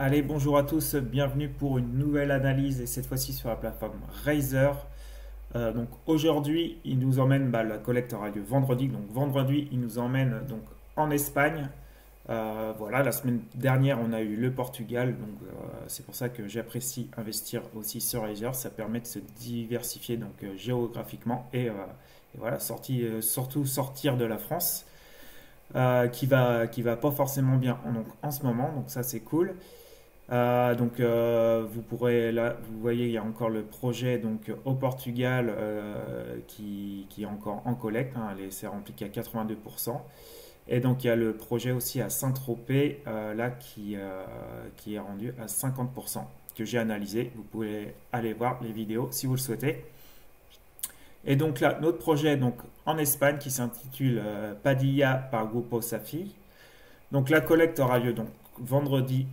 Allez, bonjour à tous, bienvenue pour une nouvelle analyse et cette fois-ci sur la plateforme Razer. Donc aujourd'hui, il nous emmène, la collecte aura lieu vendredi, donc vendredi, il nous emmène donc en Espagne. Voilà, la semaine dernière, on a eu le Portugal, donc c'est pour ça que j'apprécie investir aussi sur Razer. Ça permet de se diversifier donc géographiquement et voilà, surtout sortir de la France. Qui va pas forcément bien donc, en ce moment, donc ça c'est cool. Vous pourrez là, vous voyez, il y a encore le projet donc au Portugal qui est encore en collecte, hein, c'est rempli qu'à 82%. Et donc il y a le projet aussi à Saint-Tropez là qui est rendu à 50% que j'ai analysé. Vous pouvez aller voir les vidéos si vous le souhaitez. Et donc là, notre projet donc en Espagne qui s'intitule Padilla par Grupo Safi. Donc la collecte aura lieu donc vendredi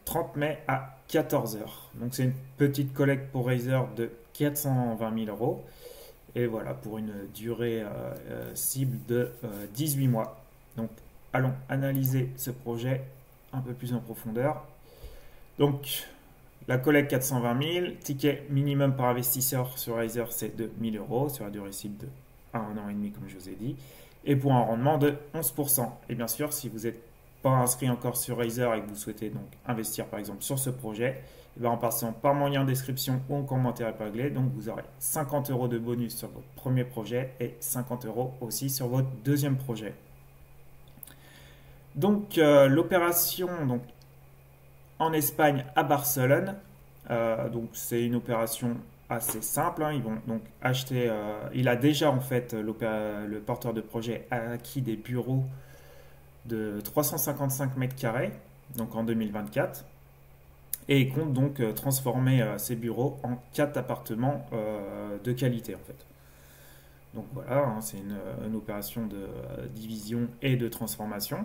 30 mai à 14 heures. Donc c'est une petite collecte pour Razer de 420 000 euros. Et voilà, pour une durée cible de 18 mois. Donc allons analyser ce projet un peu plus en profondeur. Donc la collecte 420 000, ticket minimum par investisseur sur Razer c'est de 1000 euros sur la durée cible de 1 an et demi comme je vous ai dit. Et pour un rendement de 11%. Et bien sûr, si vous n'êtes pas inscrit encore sur Razer et que vous souhaitez donc investir par exemple sur ce projet, en passant par mon lien en description ou en commentaire épinglé, donc vous aurez 50 euros de bonus sur votre premier projet et 50 euros aussi sur votre deuxième projet. Donc l'opération donc, en Espagne à Barcelone, donc c'est une opération assez simple, hein. Ils vont donc acheter, il a déjà en fait le porteur de projet a acquis des bureaux de 355 mètres carrés, donc en 2024, et il compte donc transformer ces bureaux en 4 appartements de qualité en fait. Donc voilà, hein, c'est une opération de division et de transformation.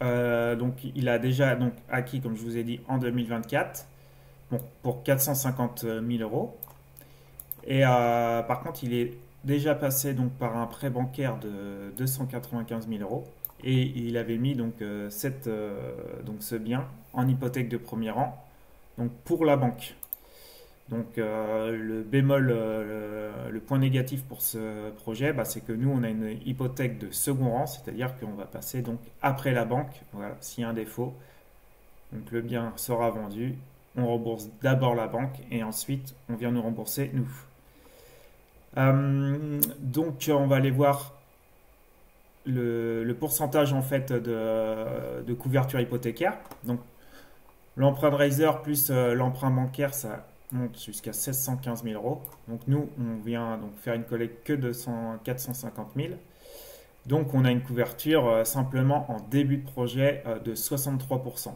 Donc il a déjà donc, acquis, comme je vous ai dit, en 2024, bon, pour 450 000 euros. Et par contre, il est déjà passé donc, par un prêt bancaire de 295 000 euros. Et il avait mis donc, donc ce bien en hypothèque de premier rang donc pour la banque. Donc le bémol, le point négatif pour ce projet, c'est que nous on a une hypothèque de second rang, c'est-à-dire qu'on va passer donc après la banque. Voilà, s'il y a un défaut, donc le bien sera vendu, on rembourse d'abord la banque et ensuite on vient nous rembourser nous. Donc on va aller voir le pourcentage en fait de couverture hypothécaire. Donc l'emprunt de Razer plus l'emprunt bancaire, ça monte jusqu'à 715 000 euros. Donc nous, on vient donc faire une collecte que de 450 000. Donc on a une couverture simplement en début de projet de 63%.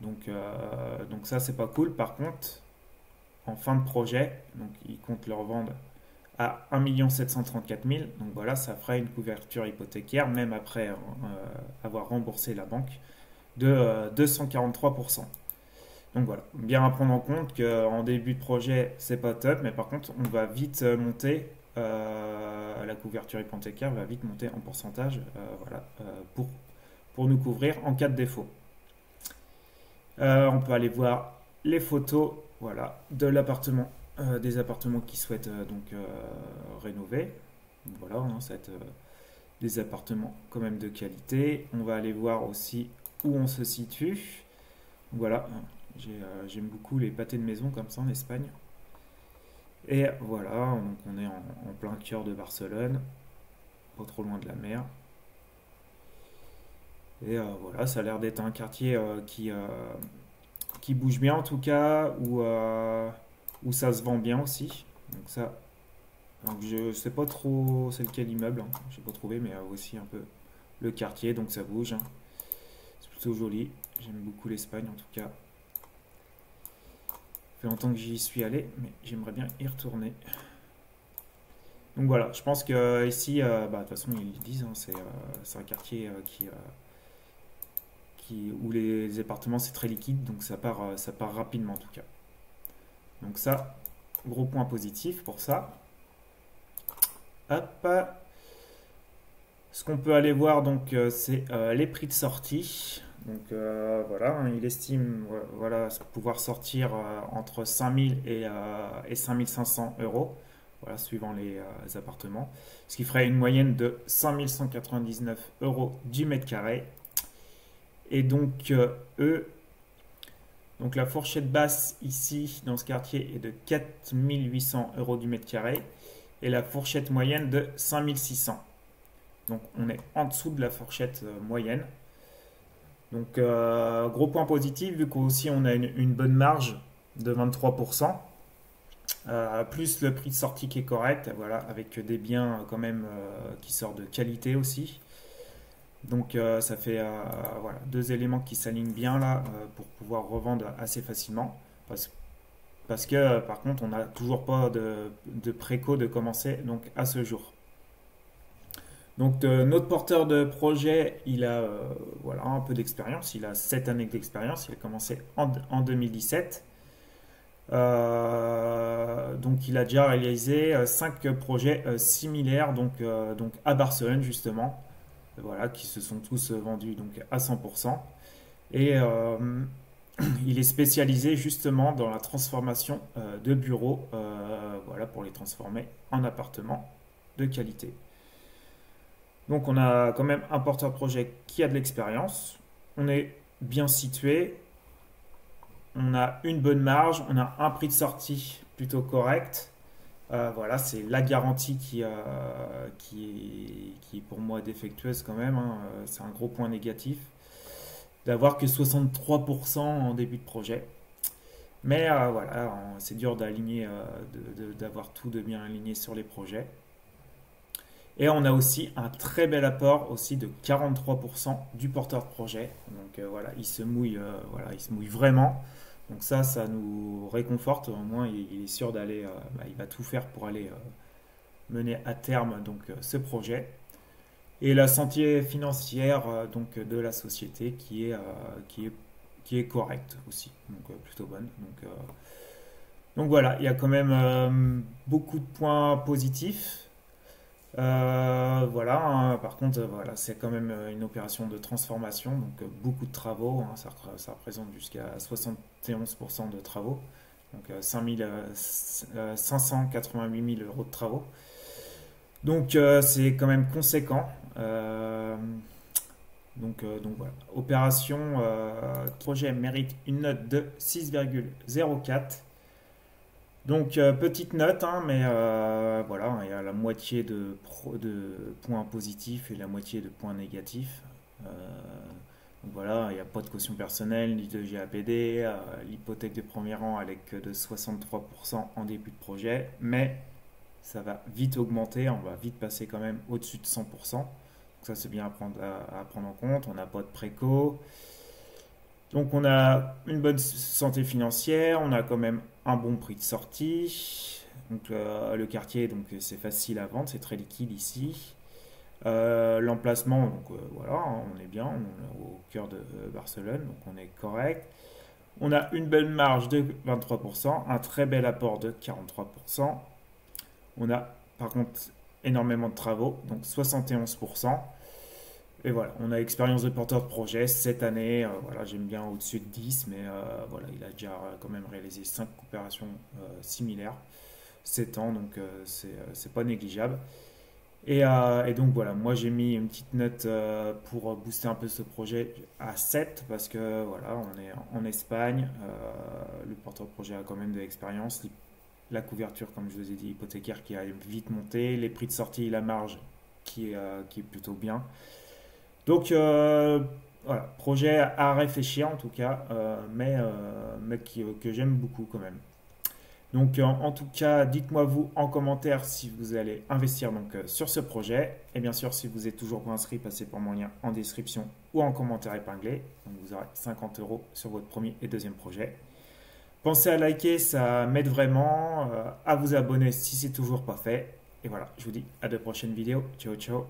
Donc ça, c'est pas cool. Par contre, en fin de projet, donc ils comptent le revendre à 1 734 000. Donc voilà, ça fera une couverture hypothécaire, même après avoir remboursé la banque, de 243%. Donc voilà, bien à prendre en compte qu'en début de projet, c'est pas top, mais par contre, on va vite monter, la couverture hypothécaire va vite monter en pourcentage voilà, pour nous couvrir en cas de défaut. On peut aller voir les photos voilà, de l'appartement, des appartements qui souhaitent donc rénover. Voilà, hein, ça va être des appartements quand même de qualité. On va aller voir aussi où on se situe. Voilà, j'aime beaucoup les pâtés de maison comme ça en Espagne. Et voilà, donc on est en plein cœur de Barcelone, pas trop loin de la mer. Et voilà, ça a l'air d'être un quartier qui bouge bien en tout cas, où ça se vend bien aussi. Donc ça, donc je sais pas trop c'est lequel immeuble, hein, je n'ai pas trouvé, mais aussi un peu le quartier, donc ça bouge, hein. C'est plutôt joli, j'aime beaucoup l'Espagne en tout cas. Ça fait longtemps que j'y suis allé, mais j'aimerais bien y retourner. Donc voilà, je pense que ici, de toute façon ils disent, hein, c'est un quartier où les appartements c'est très liquide, donc ça part rapidement en tout cas. Donc ça, gros point positif pour ça. Hop. Ce qu'on peut aller voir donc c'est les prix de sortie. Donc voilà, hein, il estime voilà, pouvoir sortir entre 5000 et 5500 euros, voilà, suivant les appartements. Ce qui ferait une moyenne de 5199 euros du mètre carré. Et donc, eux, donc la fourchette basse ici, dans ce quartier, est de 4800 euros du mètre carré. Et la fourchette moyenne de 5600. Donc, on est en dessous de la fourchette moyenne. Donc, gros point positif, vu qu'aussi on a une bonne marge de 23%, plus le prix de sortie qui est correct, voilà, avec des biens quand même qui sortent de qualité aussi. Donc, ça fait voilà, deux éléments qui s'alignent bien là pour pouvoir revendre assez facilement. Parce que par contre, on n'a toujours pas de préco de commencer donc à ce jour. Donc notre porteur de projet, il a voilà, un peu d'expérience, il a 7 années d'expérience, il a commencé en 2017. Donc il a déjà réalisé 5 projets similaires donc à Barcelone justement, voilà, qui se sont tous vendus donc à 100%. Et il est spécialisé justement dans la transformation de bureaux, voilà, pour les transformer en appartements de qualité. Donc on a quand même un porteur de projet qui a de l'expérience, on est bien situé, on a une bonne marge, on a un prix de sortie plutôt correct. Voilà, c'est la garantie qui est pour moi défectueuse quand même, hein. C'est un gros point négatif d'avoir que 63% en début de projet. Mais voilà, c'est dur d'aligner, d'avoir tout de bien aligné sur les projets. Et on a aussi un très bel apport aussi de 43% du porteur de projet. Donc voilà, voilà, il se mouille vraiment. Donc ça nous réconforte. Au moins, il est sûr d'aller, il va tout faire pour aller mener à terme donc ce projet. Et la santé financière donc de la société qui est correcte aussi, donc plutôt bonne. Donc voilà, il y a quand même beaucoup de points positifs. Voilà, hein, par contre, voilà, c'est quand même une opération de transformation, donc beaucoup de travaux, hein, ça représente jusqu'à 71% de travaux, donc 588 000 euros de travaux. Donc c'est quand même conséquent. Donc voilà, opération projet mérite une note de 6,04. Donc petite note, hein, mais voilà, il y a la moitié de points positifs et la moitié de points négatifs. Donc voilà, il n'y a pas de caution personnelle ni de GAPD, l'hypothèque de premier rang avec de 63% en début de projet, mais ça va vite augmenter, on va vite passer quand même au-dessus de 100%. Donc ça c'est bien à prendre en compte, on n'a pas de préco. Donc on a une bonne santé financière, on a quand même un bon prix de sortie. Donc le quartier, donc c'est facile à vendre, c'est très liquide ici. L'emplacement, donc voilà, hein, on est bien, on est au cœur de Barcelone, donc on est correct. On a une belle marge de 23%, un très bel apport de 43%. On a par contre énormément de travaux, donc 71%. Et voilà, on a expérience de porteur de projet cette année. Voilà, j'aime bien au-dessus de 10, mais voilà, il a déjà quand même réalisé 5 opérations similaires, 7 ans, donc c'est pas négligeable. Et donc voilà, moi j'ai mis une petite note pour booster un peu ce projet à 7 parce que voilà, on est en Espagne, le porteur de projet a quand même de l'expérience, la couverture, comme je vous ai dit, hypothécaire qui a vite monté, les prix de sortie, la marge qui est plutôt bien. Donc voilà, projet à réfléchir en tout cas, mais que j'aime beaucoup quand même. Donc en tout cas, dites-moi vous en commentaire si vous allez investir donc sur ce projet. Et bien sûr, si vous n'êtes toujours pas inscrit, passez par mon lien en description ou en commentaire épinglé. Donc vous aurez 50 euros sur votre premier et deuxième projet. Pensez à liker, ça m'aide vraiment, à vous abonner si c'est toujours pas fait. Et voilà, je vous dis à de prochaines vidéos. Ciao, ciao.